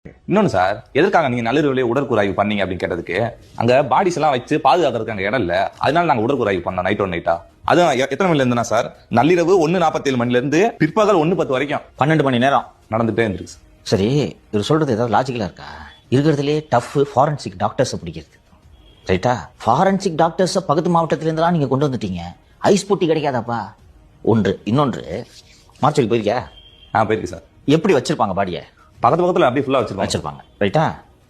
இன்னொன்னு சார், எதற்காக நீங்க நள்ளிரவுல உடற்கூறாய்வு பண்ணீங்க அப்படின்னு கேட்டதுக்கு, அங்க பாடிஸ் எல்லாம் வச்சு பாதுகாக்கிறதுக்கு அங்க இடம் இல்ல, அதனால நாங்க உடற்கூறாய்வு பண்ணோம் நைட்டா. அது எத்தனை மணில இருந்துனா சார்? நள்ளிரவு 1:47 மணில இருந்து பிற்பகல் 1:10 வரைக்கும் 12 மணி நேரம் நடந்துட்டே இருந்துருக்கு. சரி, இவர் சொல்றது ஏதாவது லாஜிக்கலா இருக்கா? இருக்கிறதுலே டஃப் ஃபாரன்சிக் டாக்டர்ஸை பிடிக்கிறது, ரைட்டா? ஃபாரன்சிக் டாக்டர்ஸை பக்கத்து மாவட்டத்திலேருந்துலாம் நீங்க கொண்டு வந்துட்டீங்க. ஐஸ் பொட்டி கிடைக்காதாப்பா? ஒன்று. இன்னொன்று, மார்ச்சுக்கு போயிருக்கியா? போயிருக்கு சார். எப்படி வச்சிருப்பாங்க பாடியை? பக்கத்துல அப்படியே ஃபுல்லா வச்சிருப்பாங்க, ரைட்டா?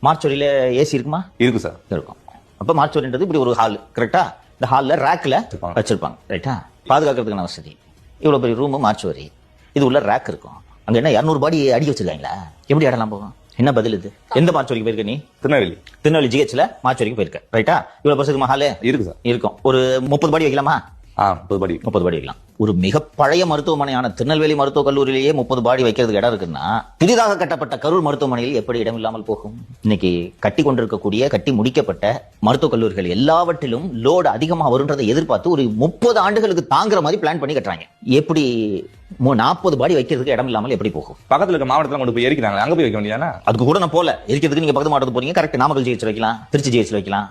மார்ச்சுரியில ஏசி இருக்குமா? இருக்கு சார். இருக்கும். அப்ப மார்ச்சுரின்றது இப்படி ஒரு ஹால், கரெக்டா? இந்த ஹால்ல ரேக்ல வச்சிருப்பாங்க, ரைட்டா? பாதுகாக்கிறதுக்கான வசதி. இவ்வளவு பெரிய ரூம் மார்ச்சுரி, இது உள்ள ரேக் இருக்கும். அங்க என்ன 200 பாடி அடி வச்சிருக்காங்களா? எப்படி இடலாம் போகும்? என்ன பதில் இது? எந்த மார்ச்சுரிக்கு போயிருக்க நீ? திருநெல்வேலி ஜிஹெச்ல மார்ச்சுரிக்கு போயிருக்க, ரைட்டா? இவ்வளவு பெருசுக்கு ஹால் இருக்கு சார். இருக்கும். ஒரு 30 பாடி வைக்கலாமா? 30 பாடி வைக்கலாம். ஒரு மிக பழைய மருத்துவமனையான திருநெல்வேலி மருத்துவக் கல்லூரியிலேயே 30 பாடி வைக்கிறதுக்கு இடம் இருக்குன்னா, புதிதாக கட்டப்பட்ட கரூர் மருத்துவமனையில் எப்படி இடம் இல்லாமல் போகும்? இன்னைக்கு கட்டி கொண்டிருக்கக்கூடிய, கட்டி முடிக்கப்பட்ட மருத்துவக் கல்லூரிகள் எல்லாவற்றிலும் லோடு அதிகமா வரும்ன்றதை எதிர்பார்த்து ஒரு 30 ஆண்டுகளுக்கு தாங்குற மாதிரி பிளான் பண்ணி கட்டுறாங்க. எப்படி 40 பாடி வைக்கிறதுக்கு இடம் இல்லாமல் எப்படி போகும்? பக்கத்துல இருக்க மாவட்டத்துல கொண்டு போய் எரிக்கிறாங்க, அங்க போய் வைக்க வேண்டியதானே? அதுக்கு கூட நான் போல. எரிக்கிறதுக்கு நீங்க பக்கத்து மாவட்டத்துக்கு போறீங்க, கரெக்ட். நாமக்கல் ஜிஹெச் வைக்கலாம், திருச்சி ஜிஹெச் வைக்கலாம்.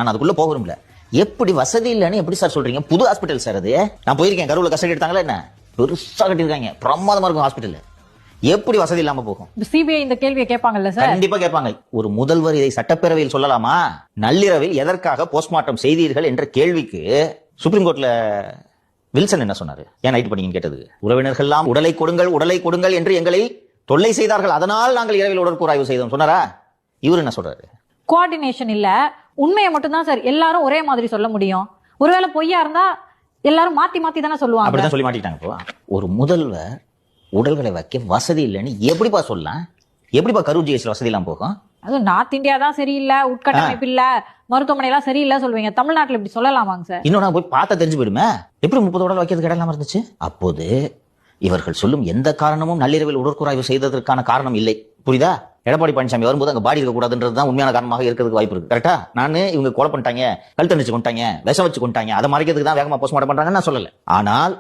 நான் அதுக்குள்ள போகிறோம்ல. எப்படி வசதி இல்லன்னு எப்படி சார் சொல்றீங்க? புது ஹாஸ்பிட்டல் சார் அது. நான் போயிருக்கேன், கரூர்ல கஸ்டடி எடுத்தாங்களா என்ன? பெருசா கட்டிருக்காங்க, பிரமாதமா இருக்கும் ஹாஸ்பிட்டல். எப்படி வசதி இல்லாம போகும்? சிபிஐ இந்த கேள்வியை கேட்பாங்கல்ல சார்? கண்டிப்பா கேட்பாங்க. ஒரு முதல்வர் இதை சட்டப்பேரவையில் சொல்லலாமா? நள்ளிரவில் எதற்காக போஸ்ட்மார்ட்டம் செய்தீர்கள் என்ற கேள்விக்கு சுப்ரீம் கோர்ட்ல வில்சன் என்ன சொன்னாரு? ஏன் நைட் பண்ணீங்கன்னு கேட்டது. உறவினர்கள் எல்லாம் உடலை கொடுங்கள் என்று எங்களை தொல்லை செய்தார்கள், அதனால் நாங்கள் இரவில் உடற்கூறாய்வு செய்தோம் சொன்னாரா? இவர் என்ன சொல்றாரு? கோஆர்டினேஷன் இல்ல, உண்மையை மட்டும் தான் சார் எல்லாரும் ஒரே மாதிரி சொல்ல முடியும். ஒருவேளை பொய்யா இருந்தா எல்லாரும் மாத்தி தானே சொல்லுவாங்க. அப்படிதான் சொல்லி மாட்டிட்டாங்க. ஒரு முதல்வர் உடல்களை வைக்க வசதி இல்லைன்னு எப்படிப்பா சொல்லலாம்? எப்படிப்பா கரூர் ஜிஹெச்ல வசதி எல்லாம் போகும்? அதுவும் நார்த் இந்தியா தான் சரியில்லை, உட்கட்டமைப்பு இல்ல, மருத்துவமனை எல்லாம் சரியில்லை சொல்லுவீங்க. தமிழ்நாட்டுல இப்படி சொல்லலாமாங்க சார்? இன்னும் நான் போய் பார்த்தா தெரிஞ்சு போயிடுமே, எப்படி 30 உடல் வைக்கிறதுக்கு இடம் இல்லாம இருந்துச்சு? அப்போது இவர்கள் சொல்லும் எந்த காரணமும் நள்ளிரவில் உடற்கூறாய்வு செய்ததற்கான காரணம் இல்லை. புரியுதா? எடப்பாடி பழனிசாமி வரும்போது அங்க பாடி இருக்கக்கூடாதுன்றதுதான் உண்மையான காரணமாக இருக்கிறதுக்கு வாய்ப்பு இருக்கு, கரெக்டா? நான் இவங்க கொலை பண்ணிட்டாங்க, கழுத்தணிச்சு கொண்டாங்க, விஷம் வச்சு கொண்டாங்க, அதை மறைக்கிறதுக்கு தான் வேகமா போஸ்ட்மார்ட்டம் பண்றாங்கன்னு நான் சொல்லல. ஆனால்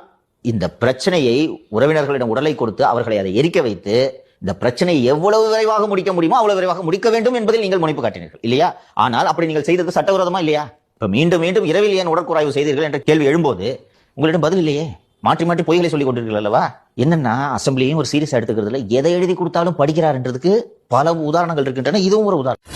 இந்த பிரச்சனையை உறவினர்களிடம் உடலை கொடுத்து அவர்களை அதை எரிக்க வைத்து இந்த பிரச்சனையை எவ்வளவு விரைவாக முடிக்க முடியுமோ அவ்வளவு விரைவாக முடிக்க வேண்டும் என்பதில் நீங்கள் முனைப்பு காட்டினீர்கள் இல்லையா? ஆனால் அப்படி நீங்கள் செய்தது சட்டவிரோதமா இல்லையா? இப்ப மீண்டும் இரவில் ஏன் உடற்கூறாய்வு செய்தீர்கள் என்ற கேள்வி எழும்போது உங்களிடம் பதில் இல்லையே. மாற்றி பொய்களை சொல்லிக் கொண்டிருக்கிறீர்கள் அல்லவா? என்னன்னா, அசம்பிளியும் ஒரு சீரியஸா எடுத்துக்கிறதுல எதை எழுதி கொடுத்தாலும் படிக்கிறார்ன்றதுக்கு பல உதாரணங்கள் இருக்கின்றன. இதுவும் ஒரு உதாரணம்.